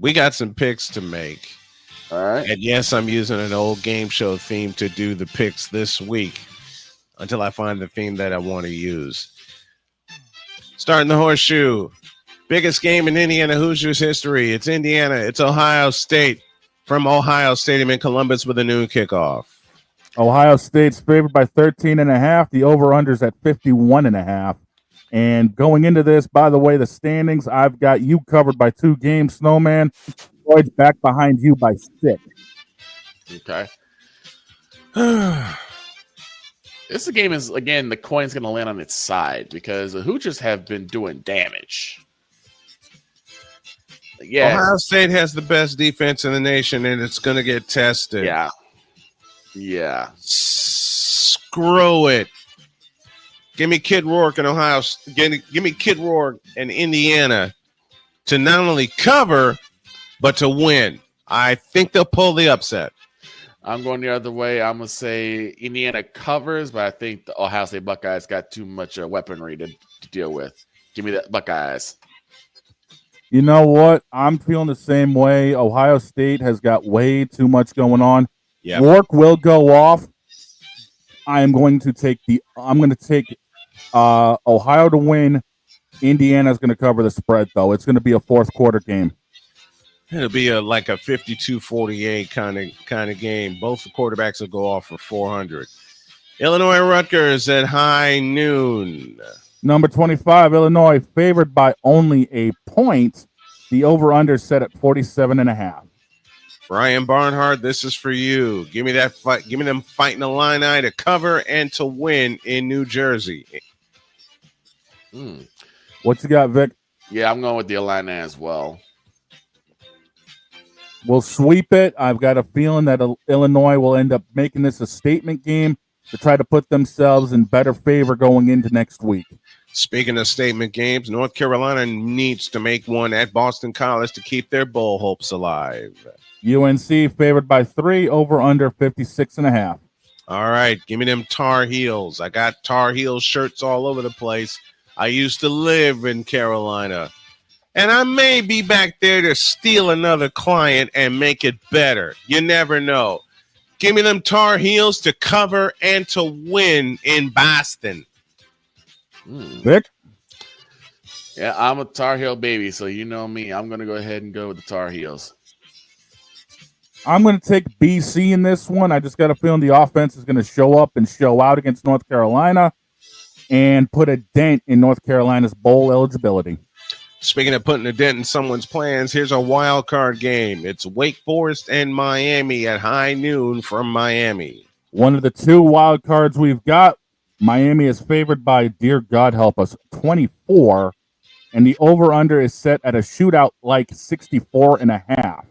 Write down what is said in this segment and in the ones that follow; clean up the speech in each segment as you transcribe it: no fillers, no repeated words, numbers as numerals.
We got some picks to make. All right. And yes, I'm using an old game show theme to do the picks this week until I find the theme that I want to use. Starting the horseshoe. Biggest game in Indiana Hoosiers history. It's Indiana. It's Ohio State from Ohio Stadium in Columbus with a noon kickoff. Ohio State's favored by 13.5. The over-under's at 51.5. And going into this, by the way, the standings, I've got you covered by 2 games, Snowman. Floyd's back behind you by 6. Okay. This game is, again, the coin's going to land on its side because the Hoosiers have been doing damage. Yeah. Ohio State has the best defense in the nation, and it's going to get tested. Yeah. Yeah. Screw it. Give me Kid Rourke in Ohio. Give me Kid Rourke in Indiana to not only cover, but to win. I think they'll pull the upset. I'm going the other way. I'm going to say Indiana covers, but I think the Ohio State Buckeyes got too much weaponry to deal with. Give me the Buckeyes. You know what? I'm feeling the same way. Ohio State has got way too much going on. Yeah. Rourke will go off. I'm going to take Ohio to win. Indiana's going to cover the spread, though. It's going to be a fourth quarter game. It'll be like a 52-48 kind of game. Both the quarterbacks will go off for 400. Illinois Rutgers at high noon. Number 25, Illinois, favored by only a point. The over-under set at 47.5. Brian Barnhart, this is for you. Give me that fight. Give me them fighting the Illini to cover and to win in New Jersey. What you got, Vic? Yeah, I'm going with the Illini as well. We'll sweep it. I've got a feeling that Illinois will end up making this a statement game to try to put themselves in better favor going into next week. Speaking of statement games, North Carolina needs to make one at Boston College to keep their bowl hopes alive. UNC favored by 3, over under 56.5. All right, give me them Tar Heels. I got Tar Heels shirts all over the place. I used to live in Carolina. And I may be back there to steal another client and make it better. You never know. Give me them Tar Heels to cover and to win in Boston. Vic? Yeah, I'm a Tar Heel baby, so you know me. I'm going to go ahead and go with the Tar Heels. I'm going to take BC in this one. I just got a feeling the offense is going to show up and show out against North Carolina and put a dent in North Carolina's bowl eligibility. Speaking of putting a dent in someone's plans, here's a wild card game. It's Wake Forest and Miami at high noon from Miami. One of the 2 wild cards we've got. Miami is favored by, dear God help us, 24. And the over-under is set at a shootout like 64.5.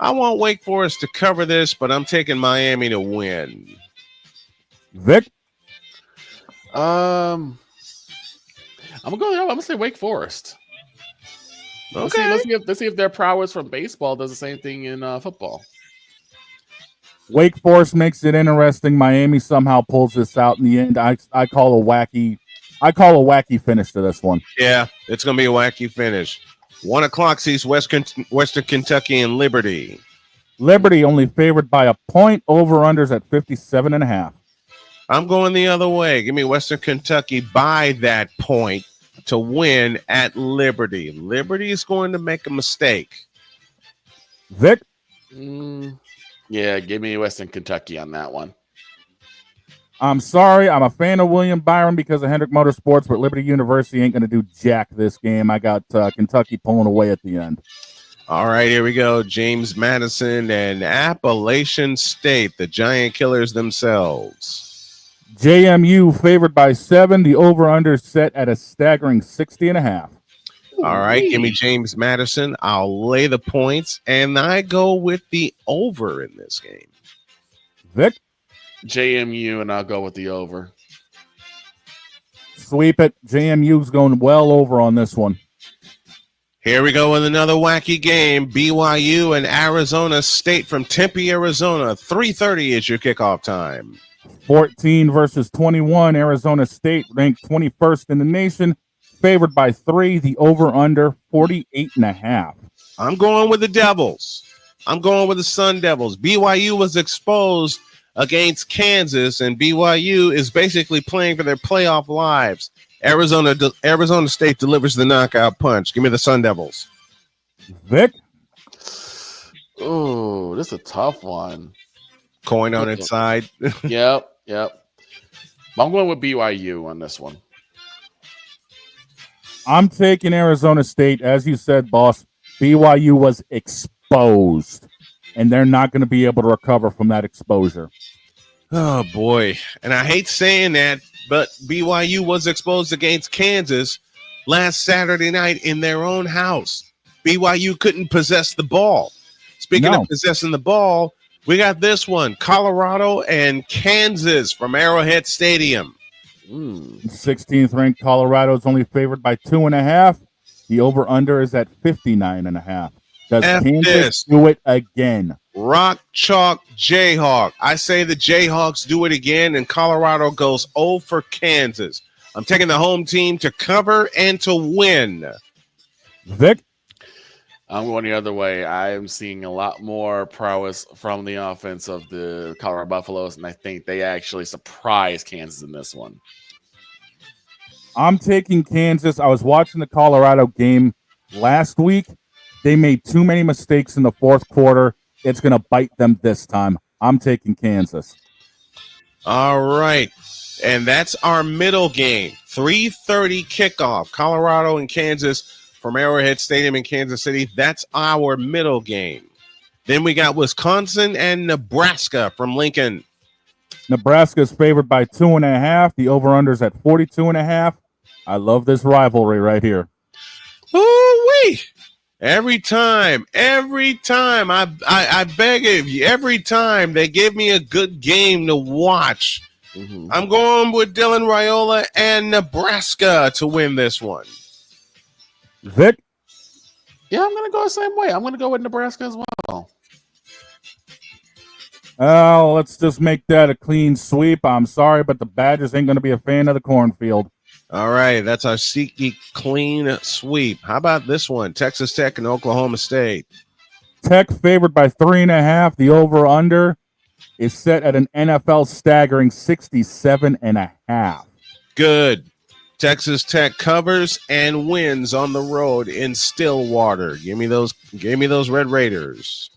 I want Wake Forest to cover this, but I'm taking Miami to win. Vic? I'm gonna say Wake Forest. Okay. Let's see if their prowess from baseball does the same thing in football. Wake Forest makes it interesting. Miami somehow pulls this out in the end. I call a wacky finish to this one. Yeah, it's going to be a wacky finish. 1 o'clock sees Western Kentucky and Liberty. Liberty only favored by a point. Over-unders at 57.5. I'm going the other way. Give me Western Kentucky by that point to win at Liberty. Liberty is going to make a mistake. Vic? Yeah, give me Western Kentucky on that one. I'm sorry. I'm a fan of William Byron because of Hendrick Motorsports, but Liberty University ain't going to do jack this game. I got Kentucky pulling away at the end. All right, here we go. James Madison and Appalachian State, the Giant Killers themselves. JMU favored by 7. The over-under set at a staggering 60.5. All right, give me James Madison. I'll lay the points, and I go with the over in this game. Vic? JMU, and I'll go with the over. Sweep it. JMU's going well over on this one. Here we go with another wacky game. BYU and Arizona State from Tempe, Arizona. 3:30 is your kickoff time. 14 versus 21. Arizona State ranked 21st in the nation. Favored by 3. The over-under 48.5. I'm going with the Devils. I'm going with the Sun Devils. BYU was exposed against Kansas, and BYU is basically playing for their playoff lives. Arizona State delivers the knockout punch. Give me the Sun Devils. Vic? Oh, this is a tough one. Coin on its side. Yep. I'm going with BYU on this one. I'm taking Arizona State. As you said, boss, BYU was exposed, and they're not going to be able to recover from that exposure. Oh, boy. And I hate saying that, but BYU was exposed against Kansas last Saturday night in their own house. BYU couldn't possess the ball. Speaking of possessing the ball, we got this one, Colorado and Kansas from Arrowhead Stadium. 16th ranked Colorado is only favored by 2.5. The over-under is at 59.5. Does Kansas do it again? Rock, chalk, Jayhawk. I say the Jayhawks do it again, and Colorado goes 0 for Kansas. I'm taking the home team to cover and to win. Vic? I'm going the other way. I am seeing a lot more prowess from the offense of the Colorado Buffaloes, and I think they actually surprise Kansas in this one. I'm taking Kansas. I was watching the Colorado game last week. They made too many mistakes in the fourth quarter. It's going to bite them this time. I'm taking Kansas. All right. And that's our middle game. 3:30 kickoff. Colorado and Kansas from Arrowhead Stadium in Kansas City. That's our middle game. Then we got Wisconsin and Nebraska from Lincoln. Nebraska is favored by 2.5. The over-under's at 42.5. I love this rivalry right here. Ooh-wee. Every time, I beg of you, every time they give me a good game to watch, I'm going with Dylan Raiola and Nebraska to win this one. Vic? Yeah, I'm going to go the same way. I'm going to go with Nebraska as well. Let's just make that a clean sweep. I'm sorry, but the Badgers ain't going to be a fan of the cornfield. All right, that's our SeatGeek clean sweep. How about this one? Texas Tech and Oklahoma State. Tech favored by 3.5. The over-under is set at an NFL staggering 67.5. Good. Texas Tech covers and wins on the road in Stillwater. Give me those Red Raiders.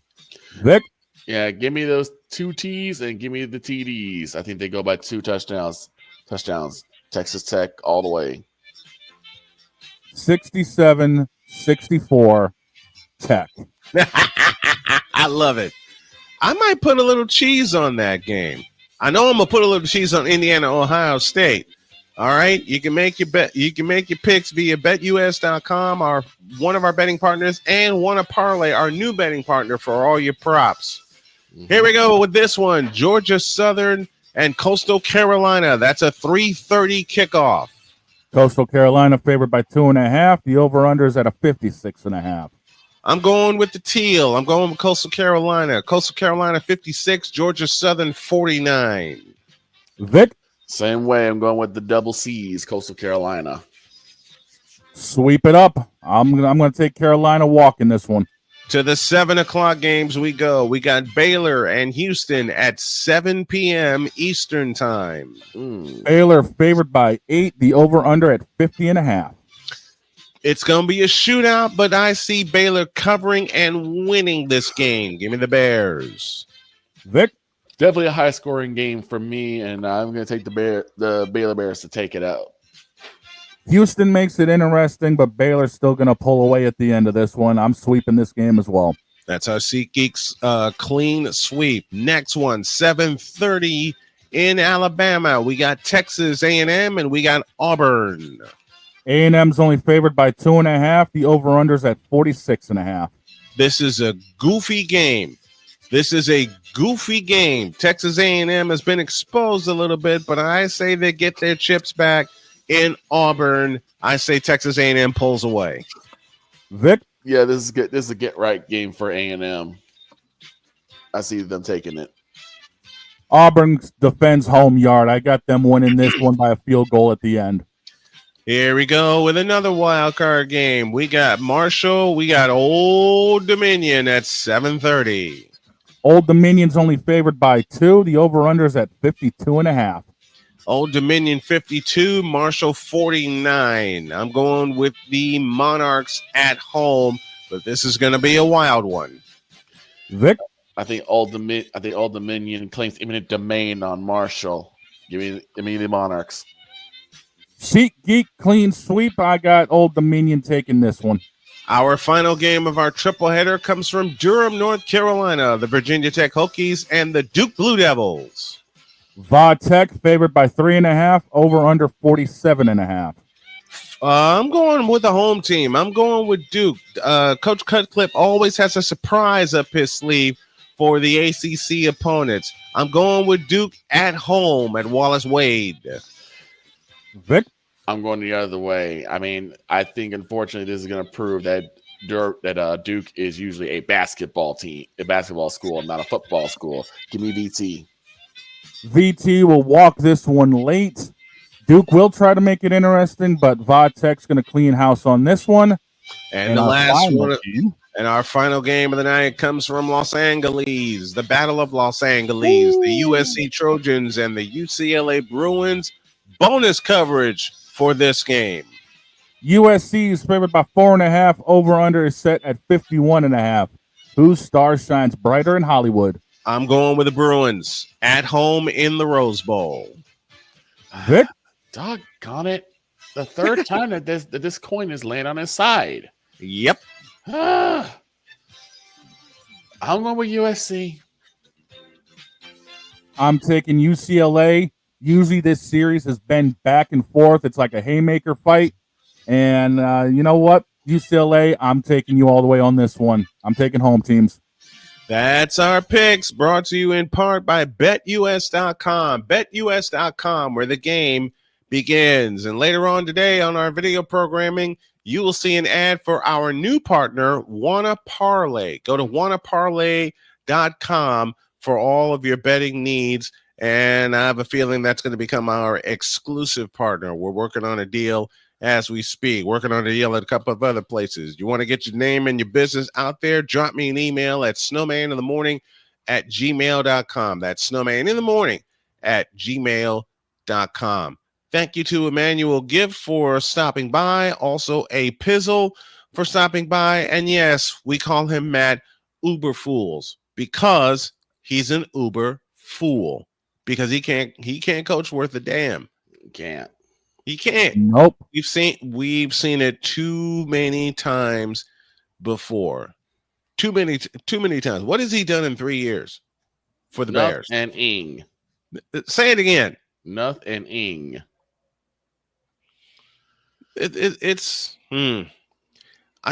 Vic? Yeah, give me those 2 T's and give me the TDs. I think they go by 2 touchdowns. Texas Tech all the way. 67-64 Tech. I love it. I might put a little cheese on that game. I know I'm going to put a little cheese on Indiana, Ohio State. All right, you can make your bet. You can make your picks via betus.com, our one of our betting partners, and want to parlay, our new betting partner for all your props. Here we go with this one: Georgia Southern and Coastal Carolina. That's a 3:30 kickoff. Coastal Carolina favored by 2.5. The over/under is at a 56.5. I'm going with the teal. I'm going with Coastal Carolina. Coastal Carolina 56, Georgia Southern 49. Vic? Same way. I'm going with the double C's, Coastal Carolina. Sweep it up. I'm going to take Carolina walking this one. To the 7 o'clock games we go. We got Baylor and Houston at 7 p.m. Eastern time. Baylor favored by 8. The over/under at 50.5. It's going to be a shootout, but I see Baylor covering and winning this game. Give me the Bears. Vic? Definitely a high-scoring game for me, and I'm going to take the Baylor Bears to take it out. Houston makes it interesting, but Baylor's still going to pull away at the end of this one. I'm sweeping this game as well. That's our SeatGeeks clean sweep. Next one, 7:30 in Alabama. We got Texas A&M, and we got Auburn. A&M's only favored by 2.5. The over/under's at 46.5. This is a goofy game. Texas A&M has been exposed a little bit, but I say they get their chips back in Auburn. I say Texas A&M pulls away. Vic? Yeah, this is good. This is a get-right game for A&M. I see them taking it. Auburn defends home yard. I got them winning this one by a field goal at the end. Here we go with another wild card game. We got Marshall. We got Old Dominion at 7:30. Old Dominion's only favored by 2. The over-under is at 52.5. Old Dominion 52, Marshall 49. I'm going with the Monarchs at home, but this is going to be a wild one. Vic? I think Old Dominion claims imminent domain on Marshall. Give me the Monarchs. Seat Geek clean sweep. I got Old Dominion taking this one. Our final game of our triple header comes from Durham, North Carolina, the Virginia Tech Hokies and the Duke Blue Devils. Va Tech favored by 3.5, over under 47.5. I'm going with the home team. I'm going with Duke. Coach Cutcliffe always has a surprise up his sleeve for the ACC opponents. I'm going with Duke at home at Wallace Wade. Vic? I'm going the other way. I mean, I think unfortunately this is going to prove that Duke is usually a basketball team, a basketball school, not a football school. Give me VT. VT will walk this one late. Duke will try to make it interesting, but Va Tech's going to clean house on this one. And the last one, and our final game of the night comes from Los Angeles, the Battle of Los Angeles, the USC Trojans and the UCLA Bruins. Bonus coverage for this game. USC is favored by 4.5. Over under is set at 51.5. Whose star shines brighter in Hollywood? I'm going with the Bruins at home in the Rose Bowl. Vic? Doggone it. The third time that this coin is laying on his side. Yep. I'm going with USC. I'm taking UCLA. Usually this series has been back and forth. It's like a haymaker fight. And you know what? UCLA, I'm taking you all the way on this one. I'm taking home teams. That's our picks, brought to you in part by BetUS.com. BetUS.com, where the game begins. And later on today on our video programming, you will see an ad for our new partner, Wanna Parlay. Go to wannaparlay.com for all of your betting needs. And I have a feeling that's going to become our exclusive partner. We're working on a deal as we speak, working on a deal at a couple of other places. You want to get your name and your business out there? Drop me an email at snowmaninthemorning@gmail.com. That's snowmaninthemorning@gmail.com. Thank you to Emmanuel Gift for stopping by. Also a Pizzle for stopping by. And yes, we call him Matt Uber Fools because he's an Uber fool. Because he can't coach worth a damn. He can't. Nope. We've seen it too many times before. Too many times. What has he done in 3 years for the Bears? And Ing. Say it again. Nuth and Ing. It's I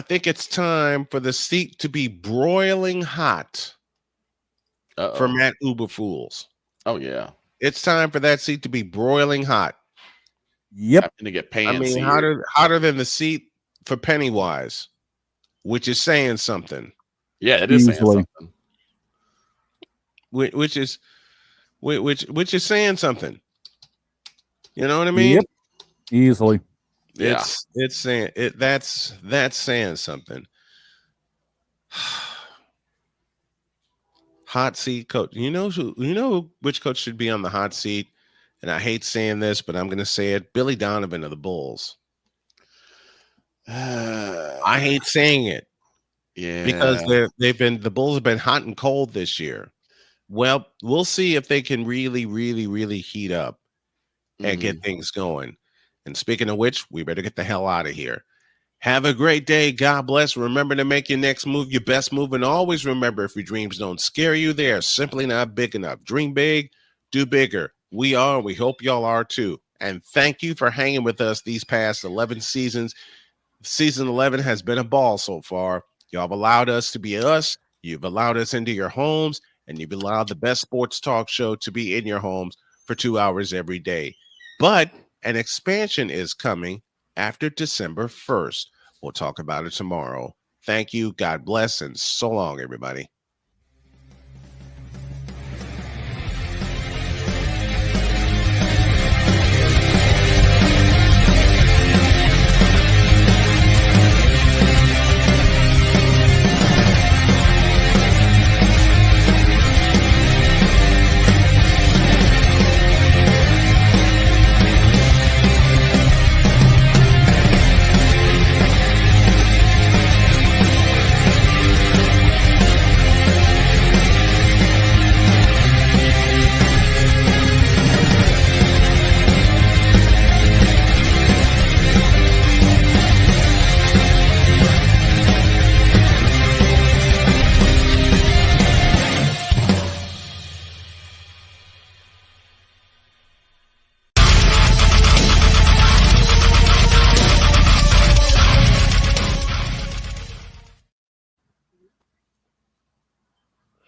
think it's time for the seat to be broiling hot for Matt Uber Fools. Oh yeah. It's time for that seat to be broiling hot. Yep. I'm gonna get paid. I mean, hotter than the seat for Pennywise, which is saying something. Yeah, it is saying something. Which is saying something. You know what I mean? Yep. Easily. It's saying it. That's saying something. Hot seat coach. You know which coach should be on the hot seat? And I hate saying this, but I'm going to say it. Billy Donovan of the Bulls. I hate saying it. Yeah. Because the Bulls have been hot and cold this year. Well, we'll see if they can really, really, really heat up and get things going. And speaking of which, we better get the hell out of here. Have a great day. God bless. Remember to make your next move your best move. And always remember, if your dreams don't scare you, they are simply not big enough. Dream big, do bigger. We hope y'all are too. And thank you for hanging with us these past 11 seasons. Season 11 has been a ball so far. Y'all have allowed us to be us. You've allowed us into your homes. And you've allowed the best sports talk show to be in your homes for 2 hours every day. But an expansion is coming after December 1st. We'll talk about it tomorrow. Thank you. God bless. And so long, everybody.